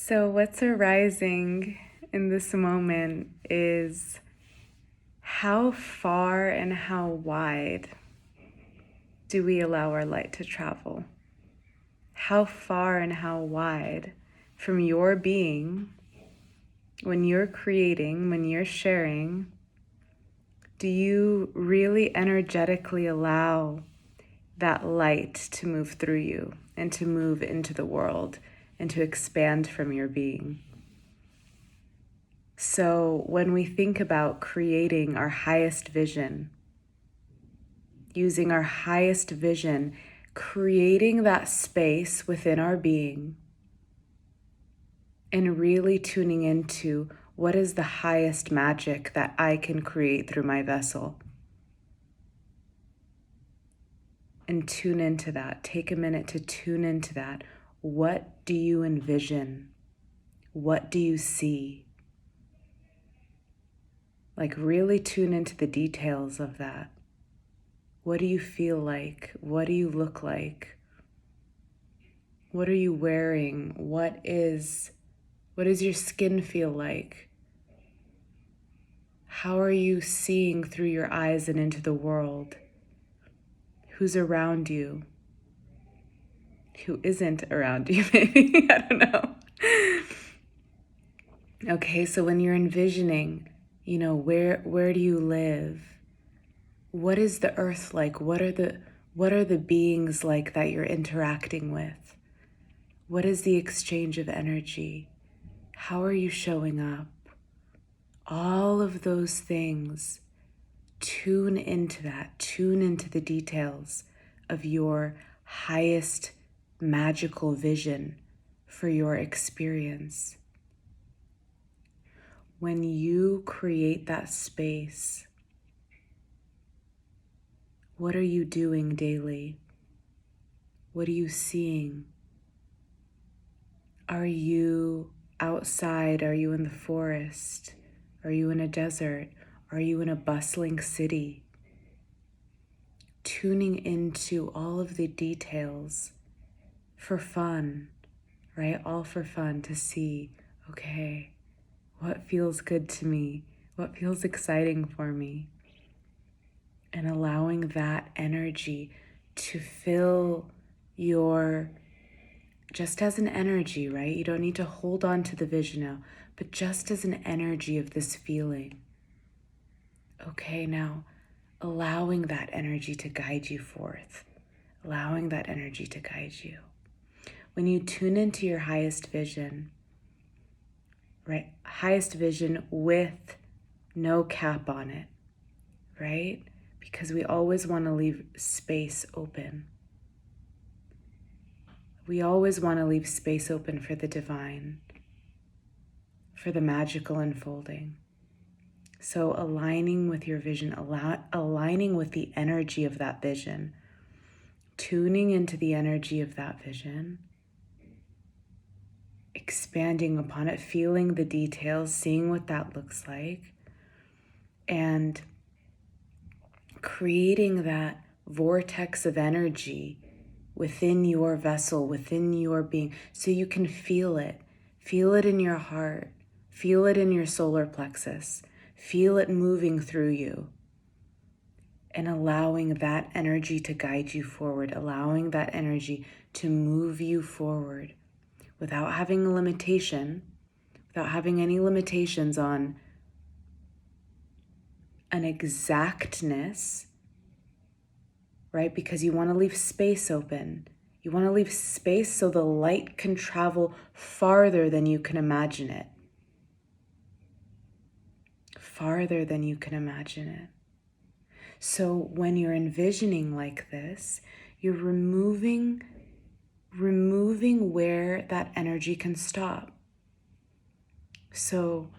So, what's arising in this moment is how far and how wide do we allow our light to travel? How far and how wide from your being, when you're creating, when you're sharing, do you really energetically allow that light to move through you and to move into the world and to expand from your being? So when we think about creating our highest vision, using our highest vision, creating that space within our being, and really tuning into what is the highest magic that I can create through my vessel. And tune into that. Take a minute to tune into that. What do you envision? What do you see? Like, really tune into the details of that. What do you feel like? What do you look like? What are you wearing? What does your skin feel like? How are you seeing through your eyes and into the world? Who's around you? Who isn't around you, maybe? I don't know. Okay, so when you're envisioning, where do you live? What is the earth like? What are the beings like that you're interacting with? What is the exchange of energy? How are you showing up? All of those things, tune into that, tune into the details of your highest magical vision for your experience. When you create that space, what are you doing daily? What are you seeing? Are you outside? Are you in the forest? Are you in a desert? Are you in a bustling city? Tuning into all of the details for fun, right? All for fun, to see, okay, what feels good to me? What feels exciting for me? And allowing that energy to fill just as an energy, right? You don't need to hold on to the vision now, but just as an energy of this feeling. Okay, now allowing that energy to guide you forth, allowing that energy to guide you. When you tune into your highest vision, right? Highest vision with no cap on it, right? Because we always want to leave space open. We always want to leave space open for the divine, for the magical unfolding. So aligning with your vision, aligning with the energy of that vision, tuning into the energy of that vision, expanding upon it, feeling the details, seeing what that looks like, and creating that vortex of energy within your vessel, within your being, so you can feel it. Feel it in your heart. Feel it in your solar plexus. Feel it moving through you. And allowing that energy to guide you forward, allowing that energy to move you forward without having a limitation, without having any limitations on an exactness, right? Because you want to leave space open. You want to leave space so the light can travel farther than you can imagine it. Farther than you can imagine it. So when you're envisioning like this, you're removing where that energy can stop. So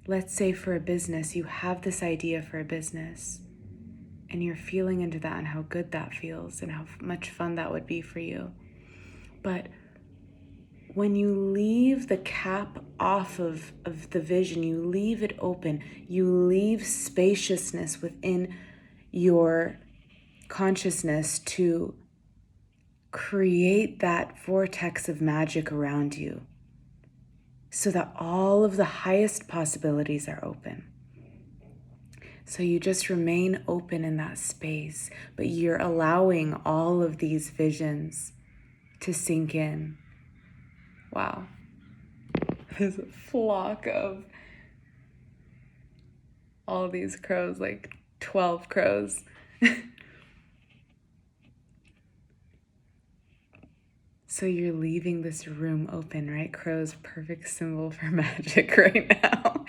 let's say for a business, you have this idea for a business and you're feeling into that and how good that feels and how much fun that would be for you. But when you leave the cap off of the vision, you leave it open, you leave spaciousness within your consciousness to create that vortex of magic around you. so that all of the highest possibilities are open. So you just remain open in that space, but you're allowing all of these visions to sink in. Wow. There's a flock of all these crows, like 12 crows. So you're leaving this room open, right? Crow's perfect symbol for magic right now.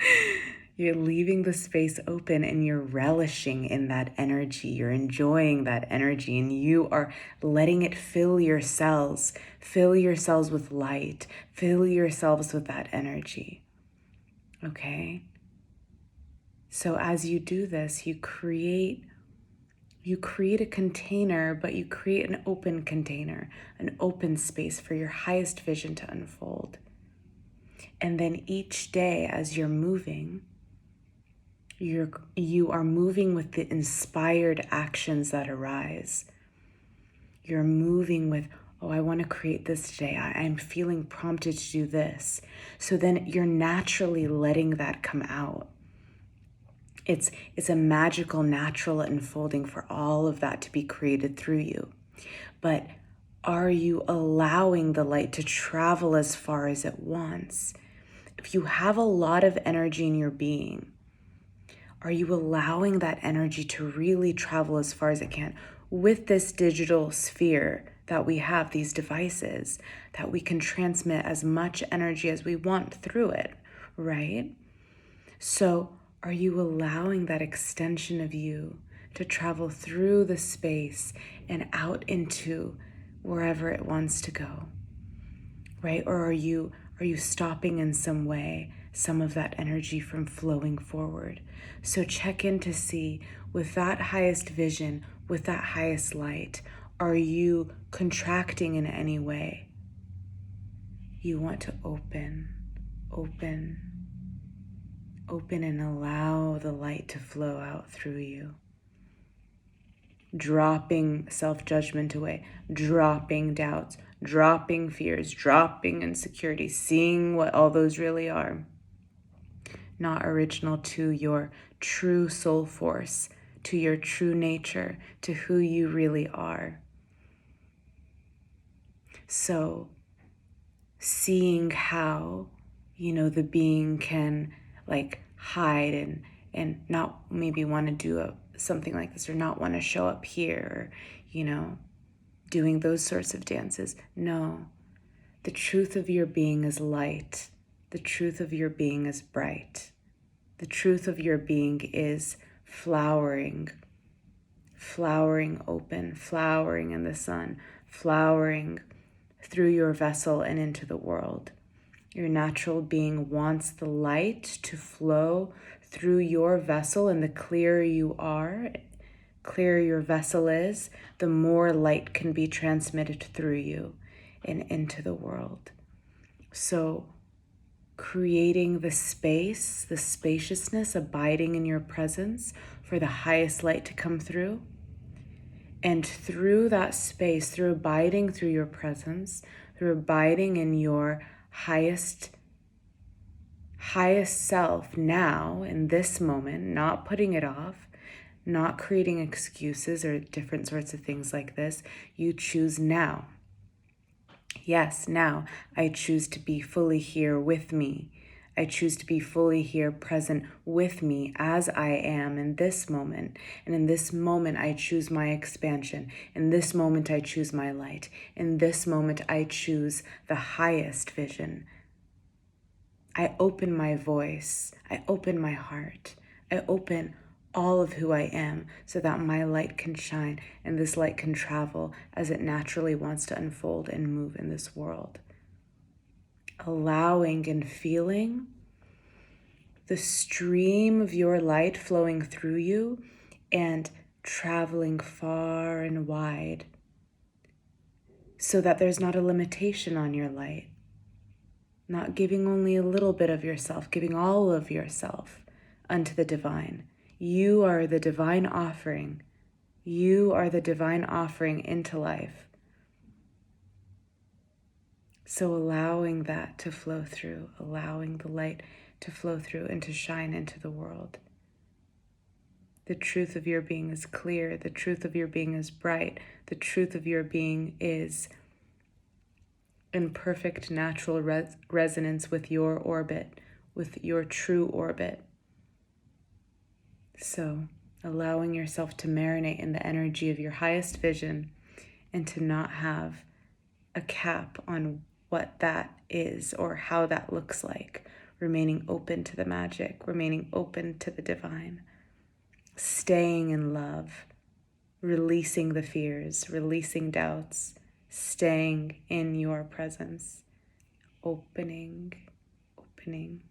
You're leaving the space open and you're relishing in that energy. You're enjoying that energy and you are letting it fill your cells. Fill your cells with light. Fill yourselves with that energy. Okay? So as you do this, you create a container, but you create an open container, an open space for your highest vision to unfold. And then each day as you're moving, you are moving with the inspired actions that arise. You're moving with, oh, I want to create this today. I'm feeling prompted to do this. So then you're naturally letting that come out. It's a magical, natural unfolding for all of that to be created through you. But are you allowing the light to travel as far as it wants? If you have a lot of energy in your being, are you allowing that energy to really travel as far as it can with this digital sphere that we have, these devices, that we can transmit as much energy as we want through it, right? So are you allowing that extension of you to travel through the space and out into wherever it wants to go, right? Or are you stopping in some way some of that energy from flowing forward? So check in to see, with that highest vision, with that highest light, are you contracting in any way? You want to open and allow the light to flow out through you. Dropping self-judgment away, dropping doubts, dropping fears, dropping insecurities, seeing what all those really are. Not original to your true soul force, to your true nature, to who you really are. So seeing how, the being can hide and not maybe want to do something like this, or not want to show up here, doing those sorts of dances. No, the truth of your being is light. The truth of your being is bright. The truth of your being is flowering open, flowering in the sun, flowering through your vessel and into the world. Your natural being wants the light to flow through your vessel, and the clearer you are, clearer your vessel is, the more light can be transmitted through you and into the world. So creating the space, the spaciousness, abiding in your presence for the highest light to come through. And through that space, through abiding through your presence, through abiding in your highest self now, in this moment, not putting it off, not creating excuses or different sorts of things like this, you choose now. Yes, now I choose to be fully here with me. I choose to be fully here, present with me as I am in this moment. And in this moment, I choose my expansion. In this moment, I choose my light. In this moment, I choose the highest vision. I open my voice. I open my heart. I open all of who I am so that my light can shine and this light can travel as it naturally wants to unfold and move in this world. Allowing and feeling the stream of your light flowing through you and traveling far and wide so that there's not a limitation on your light. Not giving only a little bit of yourself, giving all of yourself unto the divine. You are the divine offering. You are the divine offering into life. So allowing that to flow through, allowing the light to flow through and to shine into the world. The truth of your being is clear. The truth of your being is bright. The truth of your being is in perfect natural resonance with your orbit, with your true orbit. So allowing yourself to marinate in the energy of your highest vision and to not have a cap on what that is or how that looks like. Remaining open to the magic, remaining open to the divine. Staying in love, releasing the fears, releasing doubts, staying in your presence, opening, opening.